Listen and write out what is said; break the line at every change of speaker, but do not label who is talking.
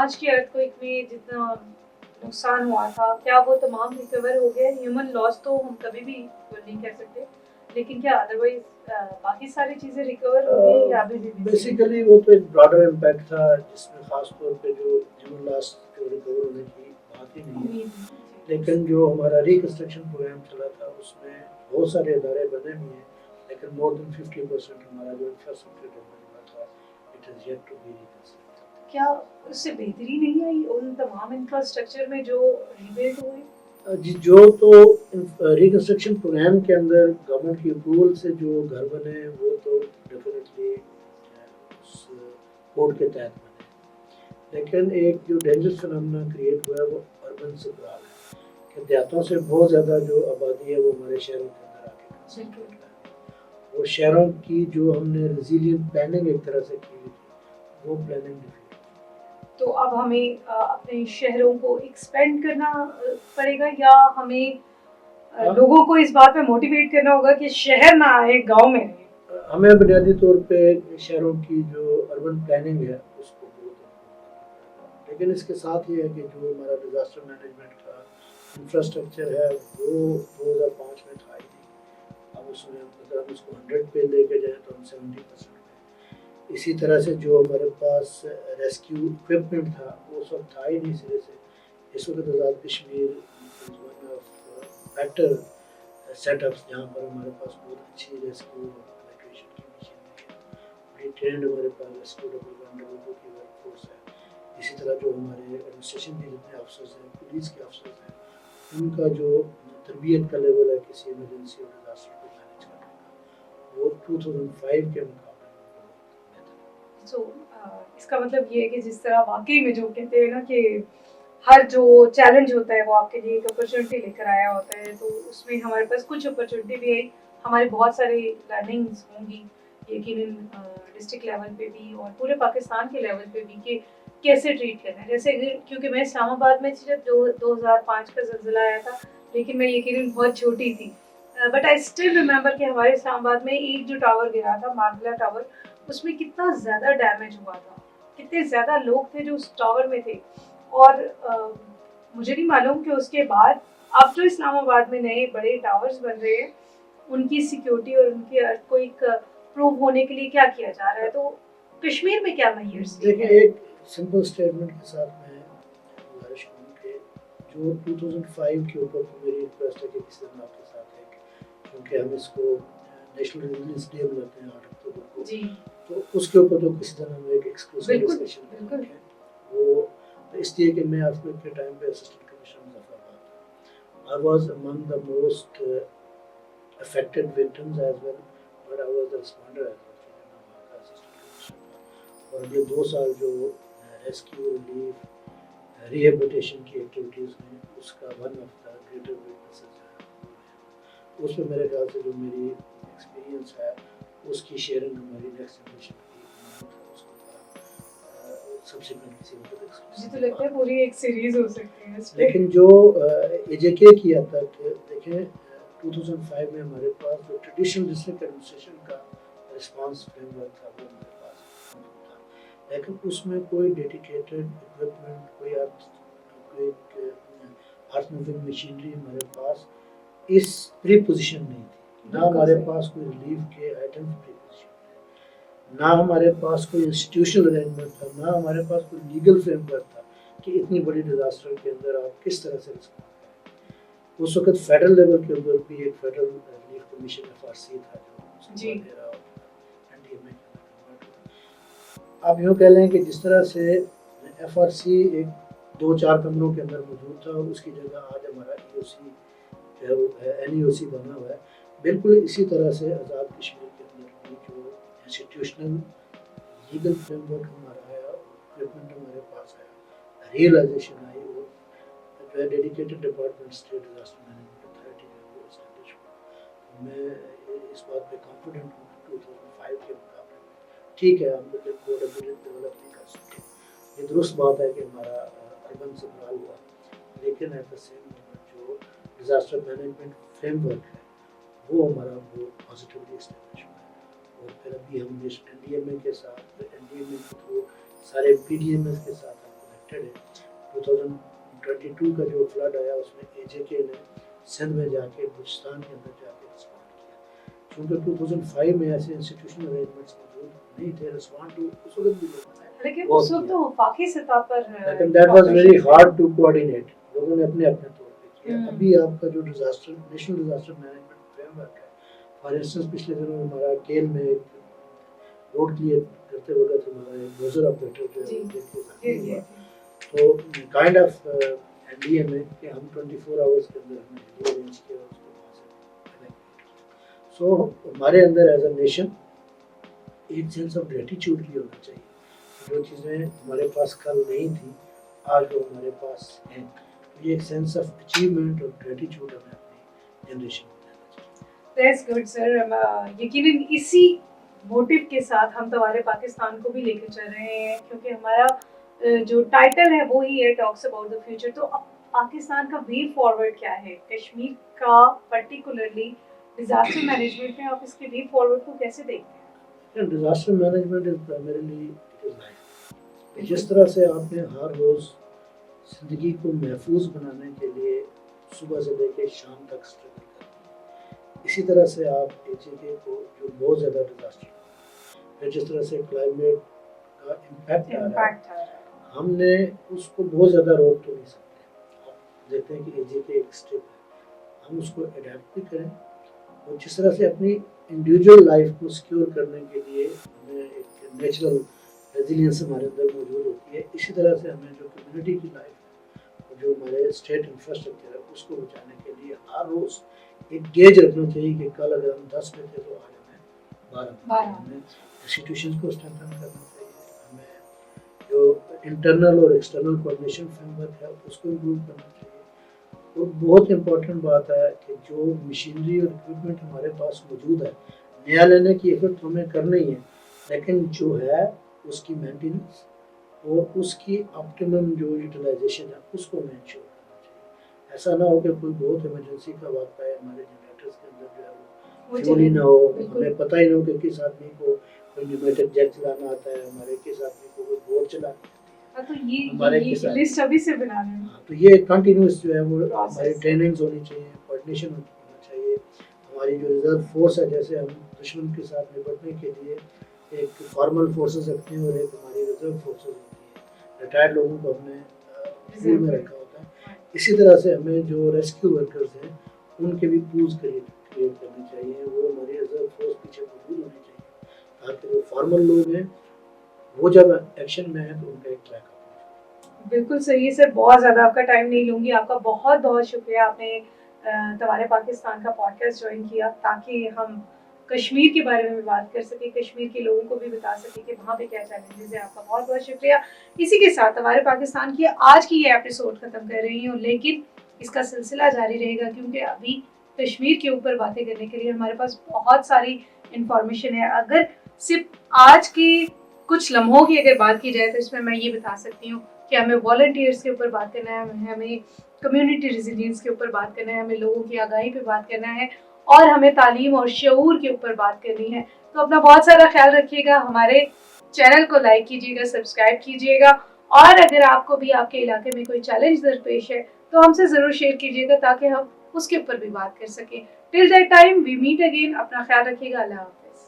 آج کے ارتھ کوئک میں جتنا نقصان ہوا تھا کیا وہ تمام ریکور ہو گئے؟ ہیومن لاس تو ہم کبھی بھی نہیں کہہ سکتے، لیکن کیا ادروائز باقی ساری چیزیں ریکور ہو گئی یا ابھی بھی؟
بیسیکلی وہ تو ایک براڈر امپیکٹ تھا جس میں خاص طور پہ جو ہیومن لاس جو ریکور ہونے کی بات ہی نہیں ہے، لیکن جو ہمارا ریکنسٹرکشن پروگرام چلا تھا اس میں بہت سارے ادارے بنے ہوئے ہیں، لیکن مور دین 50% ہمارا جو انفراسٹرکچر ڈیولپ ہوا تھا it is yet to be reconstructed.
کیا اس سے بہتری نہیں آئی ان تمام انفراسٹرکچر میں جو ریبلڈ ہوئے؟
جی جو تو ریکنسٹرکشن پروگرام کے اندر گورنمنٹ کی اپروول سے جو گھر بنے ہیں وہ تو ڈیفینیٹلی اس کوڈ کے تحت بنے، لیکن ایک جو ڈینجرس فنامنا کریٹ ہوا ہے وہ اربن سپرال ہے کہ دیہاتوں سے بہت زیادہ جو آبادی ہے وہ ہمارے شہروں کے اندر آ کے کنسنٹریٹ ہے، اور شہروں کی جو ہم نے ریزیلینٹ پلاننگ ایک طرح سے کی ہوئی تھی وہ پلاننگ ڈیفیٹ۔
تو اب ہمیں اپنے شہروں کو ایکسپینڈ کرنا پڑے گا یا ہمیں لوگوں کو اس بات پہ موٹیویٹ کرنا ہوگا کہ شہر نہ آئے گاؤں میں رہیں؟
ہمیں بنیادی طور پہ شہروں کی جو اربن پلاننگ ہے اس کو بہت، لیکن اس کے ساتھ یہ ہے کہ جو ہمارا ڈیزاسٹر مینجمنٹ کا انفراسٹرکچر ہے وہ 2005 میں تھا ہی نہیں، اب اس میں اگر ہم اس کو 100 پہ لے کے جائیں تو ہم 70% پہ، اسی طرح سے جو ہمارے پاس ریسکیو اکوپمنٹ تھا وہ اس وقت تھا ہی نہیں سرے سے۔ اس وقت Azad Kashmir better set ups جہاں پر ہمارے پاس بہت اچھی ریسکیو ایویکویشن کی مشینری ہے، بڑی ٹرینڈ ہمارے پاس ریسکیو ڈبل 1 ڈبل 2 کی ورک فورس ہے، اسی طرح جو ہمارے ایڈمنسٹریشن کے جتنے افسرز ہیں، پولیس کے افسرز ہیں، ان کا جو تربیت کا لیول ہے کسی ایمرجنسی اور ڈیزاسٹر کو مینیج کرنے کا وہ 2005 کے مقابلے میں بہت بہتر ہے۔
سو اس کا مطلب یہ ہے کہ جس طرح واقعی میں جو کہتے ہیں نا کہ ہر جو چیلنج ہوتا ہے وہ آپ کے لیے ایک اپرچونٹی لے کر آیا ہوتا ہے، تو اس میں ہمارے پاس کچھ اپرچونٹی بھی ہے، ہمارے بہت سارے لرننگز ہوں گی یقیناً ڈسٹرکٹ لیول پہ بھی اور پورے پاکستان کے لیول پہ بھی کہ کیسے ٹریٹ کرنا ہے۔ جیسے کیونکہ میں اسلام آباد میں تھی جب 2005 کا زلزلہ آیا تھا، لیکن میں یقیناً بہت چھوٹی تھی، بٹ آئی اسٹل ریممبر کہ ہمارے اسلام آباد میں ایک جو ٹاور گرا تھا مارگلا ٹاور، اس میں کتنا زیادہ ڈیمیج ہوا تھا، کتنے زیادہ لوگ تھے جو اس ٹاور میں تھے، اور مجھے نہیں معلوم کہ اس کے بعد اب جو اسلام آباد میں نئے بڑے ٹاورز بن رہے ہیں ان کی سیکیورٹی اور ان کے ارتھ کو ایک پروو ہونے کے لیے کیا کیا جا رہا ہے، تو کشمیر میں کیا میئرز؟
دیکھیں ایک سمپل اسٹیٹمنٹ کے ساتھ میں گزارش کروں کہ جو 2005 کے اوپر تو میری ریکویسٹ ہے کہ کسی دن آپ کے ساتھ ایک، کیونکہ ہم اس کو نیشنل ریزیلینس ڈے مناتے ہیں 8 اکتوبر کو،
جی
تو اس کے اوپر تو کسی دن ہم ایک ایکسکلوسیو ڈسکشن کریں گے، وہ اس لیے کہ میں ارتھکویک کے ٹائم پہ اسسٹنٹ کمشنر مظفرآباد تھا، I was among the most affected victims as well, but I was the responder as well، کیونکہ میں وہاں کا اسسٹنٹ کمشنر تھا، اور اگلے 2 سال جو ریسکیو ریلیف ریہیبلیٹیشن کی ایکٹیویٹیز ہیں اس کا one of the greater witnesses ہے، اس میں میرے خیال سے جو میری ایکسپیرینس ہے اس کی شیئرنگ ہماری نیکسٹ جنریشن کی اس کو سبسیکوینٹ کسی وقت
مجھے تو لگتا ہے پوری ایک سیریز ہو سکتی ہے اس پہ۔
لیکن جو اے جے کے کی حد تک دیکھیں 2005 میں ہمارے پاس جو ٹریڈیشنل ڈسٹرکٹ ایڈمنسٹریشن کا رسپانس فریم ورک تھا وہ ہمارے پاس موجود تھا، لیکن اس میں کوئی ڈیڈیکیٹڈ اکوپمنٹ، کوئی ارتھ موونگ مشینری ہمارے پاس اس پری پوزیشن نہیں تھی، نہ ہمارے پاس کوئی ریلیف کے آئٹم پری پوزیشن تھے، نہ ہمارے پاس کوئی انسٹیٹیوشنل ارینجمنٹ تھا، نہ ہمارے پاس کوئی لیگل فریم ورک تھا کہ اتنی بڑی ڈیزاسٹر کے اندر آپ کس طرح سے رسپونڈ کریں۔ اس وقت فیڈرل لیول کے اوپر بھی ایک فیڈرل ریلیف کمیشن FRC تھا جو دے رہا ہوتا NDMA کے اندر کنورٹ ہوا۔ آپ یوں کہہ لیں کہ جس طرح سے FRC ایک 2-4 کمروں کے اندر موجود تھا، اس کی جگہ آج ہمارا EOC جو ہے وہ NEOC بنا ہوا ہے، بالکل اسی طرح سے آزاد کشمیر کے اندر بھی جو انسٹیٹیوشنل لیگل فریم ورک ہمارا آیا، اکوپمنٹ ہمارے پاس آیا، ریئلائزیشن آئی، اور جو ہے dedicated department state disaster management authority جو ہے وہ اسٹیبلش ہوا۔ میں اس بات پہ کانفیڈنٹ ہوں کہ 2005 کے مقابلے میں ٹھیک ہے ہم کوڈ ابیلٹی ڈیولپ نہیں کر سکتے، یہ درست بات ہے کہ ہمارا اربن سنبھال ہوا، لیکن ایٹ دا سیم مومنٹ جو ڈیزاسٹر مینجمنٹ فریم ورک ہے وہ ہمارا بہت پازیٹیولی اسٹیبلش ہوا ہے، اور پھر ابھی ہم NDMA کے ساتھ NDMA کے تھرو سارے PDMS کے ساتھ ہم افیکٹڈ ہے. 2022 کا جو فلڈ آیا اس میں AJK نے سندھ میں جا کے بلوچستان کے اندر جا کے رسپونڈ کیا. چونکہ 2005 میں ایسے انسٹیٹیوشنل ارینجمنٹس موجود نہیں تھے, رسپونڈ ٹو اس وقت بھی لوگوں نے
لیکن اس وقت تو وفاقی سطح پر
لیکن that was very hard to coordinate. لوگوں نے اپنے اپنے طور پہ کیا. ابھی آپ کا جو disaster national disaster management frame work ہے, فار انسٹنس پچھلے دنوں ہمارا کیل میں ایک روڈ کلیئر کرتے وقت ہمارا ایک ڈوزر آپریٹر جو ہے تو کائنڈ آف آئیڈیا میں کہ ہم 24 آورس کے اندر ہم نے ارینج کیا اس کو وہاں سے. سو ہمارے اندر ایز اے نیشن ایک سینس آف گریٹیچیوڈ بھی ہونا چاہیے. جو چیزیں ہمارے پاس کل نہیں تھیں آج وہ ہمارے پاس ہیں. یہ ایک سینس آف اچیومنٹ اور گریٹیچیوڈ ہمیں اپنی جنریشن کو دینا چاہیے.
دیٹس گڈ سر. یقیناً اسی موٹیو کے ساتھ ہم توارے پاکستان کو بھی لے کے چل رہے ہیں, کیونکہ ہمارا جو ٹائٹل ہے وہی ہے ٹاکس اباؤٹ دا فیوچر. تو اب پاکستان کا وے فارورڈ کیا ہے کشمیر کا, پرٹیکولرلی ڈیزاسٹر مینجمنٹ میں آپ اس کے وے فارورڈ کو کیسے دیکھتے ہیں؟
Disaster management is primarily it is life. جس طرح سے آپ نے ہر روز زندگی کو محفوظ بنانے کے لیے صبح سے لے کے شام تک اسٹرگل کرتے ہیں, اسی طرح سے آپ AJK کو جو بہت زیادہ ڈیزاسٹر پھر جس طرح سے کلائمیٹ کا امپیکٹ آ رہا ہے, ہم نے اس کو بہت زیادہ روک تو نہیں سکتے. آپ دیکھتے ہیں کہ AJK ایک اسٹیپ ہے, ہم اس کو اڈیپٹ بھی کریں اور جس طرح سے اپنی انڈیویجول لائف کو سیکیور کرنے کے لیے ہمیں ایک نیچرل ریزیلینس ہمارے اندر موجود ہوتی ہے, اسی طرح سے ہمیں جو کمیونٹی کی لائف ہے اور جو ہمارے اسٹیٹ انفراسٹرکچر ہے اس کو بچانے کے لیے ہر روز ایک گیج رکھنا چاہیے کہ کل اگر ہم 10 میں تھے تو آج ہمیں 12. ہمیں انسٹیٹیوشنس کو اسٹرینتھن کرنا چاہیے, ہمیں جو انٹرنل اور ایکسٹرنل کوآرڈینیشن فریم ورک ہے اس کو امپروو کرنا چاہیے. اور بہت امپورٹنٹ بات ہے کہ جو مشینری اور اکوپمنٹ ہمارے پاس موجود ہے نیا لینے کی ایفرٹ ہمیں کرنا ہی ہے, لیکن جو ہے اس کی مینٹیننس اور اس کی آپٹیمم جو یوٹیلائزیشن ہے اس کو ہمیں انشور کرنا چاہیے. ایسا نہ ہو کہ کوئی بہت ایمرجنسی کا واقعہ ہے ہمارے جنریٹرز کے اندر جو ہے وہ فیول ہی نہ ہو, ہمیں پتہ ہی نہ ہو کہ کس آدمی کو کوئی نیومیٹک جیٹ چلانا آتا ہے, ہمارے کس آدمی کو کوئی بورڈ چلانا آتی ہے.
تو یہ لسٹ ابھی سے بنا رہے ہیں.
تو یہ کنٹینیوس جو ہے وہ ہماری ٹریننگز ہونی چاہیے, کوآرڈینیشن ہونا چاہیے. ہماری جو ریزرو فورس ہے, جیسے ہم دشمن کے ساتھ نپٹنے کے لیے ایک فارمل فورسز رکھتے ہیں اور ایک ہماری ریزرو فورسز ہوتی ہیں, ریٹائرڈ لوگوں کو ہم نے فیلڈ میں رکھا ہوتا ہے. اسی طرح سے ہمیں جو ریسکیو ورکرز ہیں ان کے بھی پولز کریٹ کرنے چاہیے, وہ ہماری ریزرو فورس پیچھے موجود ہونی چاہیے تاکہ جو فارمل لوگ ہیں وہ جب ایکشن میں ہیں تو ان کا ایک بیک اپ.
بالکل صحیح ہے سر. بہت زیادہ آپ کا ٹائم نہیں لوں گی. آپ کا بہت بہت شکریہ, آپ نے توارے پاکستان کا پوڈ کاسٹ جوائن کیا تاکہ ہم کشمیر کے بارے میں بھی بات کر سکیں, کشمیر کے لوگوں کو بھی بتا سکیں کہ وہاں پہ کیا چیلنجز ہیں. آپ کا بہت بہت شکریہ. اسی کے ساتھ توارے پاکستان کی آج کی یہ ایپیسوڈ ختم کر رہی ہوں, لیکن اس کا سلسلہ جاری رہے گا کیونکہ ابھی کشمیر کے اوپر باتیں کرنے کے لیے ہمارے پاس بہت ساری انفارمیشن ہے. اگر صرف آج کی کچھ لمحوں کی اگر بات کی جائے تو اس میں یہ بتا سکتی ہوں کہ ہمیں والنٹیئرس کے اوپر بات کرنا ہے, ہمیں کمیونٹی ریزیلینس کے اوپر بات کرنا ہے, ہمیں لوگوں کی آگاہی پہ بات کرنا ہے اور ہمیں تعلیم اور شعور کے اوپر بات کرنی ہے. تو اپنا بہت سارا خیال رکھیے گا, ہمارے چینل کو لائک کیجیے گا, سبسکرائب کیجیے گا, اور اگر آپ کو بھی آپ کے علاقے میں کوئی چیلنج درپیش ہے تو ہم سے ضرور شیئر کیجیے گا تاکہ ہم اس کے اوپر بھی بات کر سکیں. Till that time we meet again. اپنا خیال رکھیے گا. اللہ حافظ.